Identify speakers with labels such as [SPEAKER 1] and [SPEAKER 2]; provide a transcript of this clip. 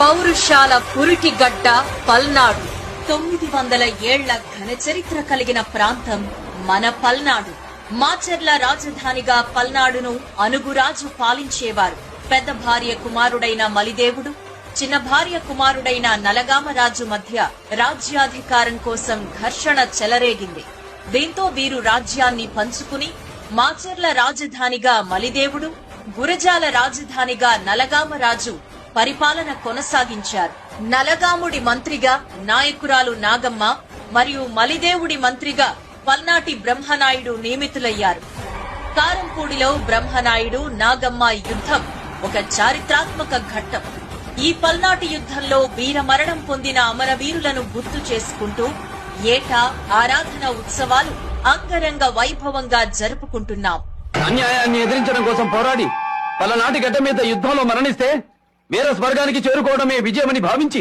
[SPEAKER 1] పౌరుషాల పురిటి గడ్డ పల్నాడు. 900 ఏళ్ల ఘన చరిత్ర కలిగిన ప్రాంతం మన పల్నాడు. మాచర్ల రాజధానిగా పల్నాడును అనుగురాజు పాలించేవారు. పెద్ద భార్య కుమారుడైన మలిదేవుడు, చిన్న భార్య కుమారుడైన నలగామరాజు మధ్య రాజ్యాధికారం కోసం ఘర్షణ చెలరేగింది. దీంతో వీరు రాజ్యాన్ని పంచుకుని మాచర్ల రాజధానిగా మలిదేవుడు, గురజాల రాజధానిగా నలగామరాజు పరిపాలన కొనసాగించారు. నలగాముడి మంత్రిగా నాయకురాలు నాగమ్మ మరియు మలిదేవుడి మంత్రిగా పల్నాటి బ్రహ్మనాయుడు నియమితులయ్యారు. కారంపూడిలో బ్రహ్మనాయుడు నాగమ్మ యుద్ధం ఒక చారిత్రాత్మక ఘట్టం. ఈ పల్నాటి యుద్ధంలో వీరమరణం పొందిన అమరవీరులను గుర్తు చేసుకుంటూ ఏటా ఆరాధన ఉత్సవాలు అంగరంగ వైభవంగా జరుపుకుంటున్నాం.
[SPEAKER 2] అన్యాయాన్ని ఎదిరించడం కోసం పోరాడి పలనాటి గడ్డ మీద యుద్ధంలో మరణిస్తే వీర స్వర్గానికి చేరుకోవడమే విజయమని భావించి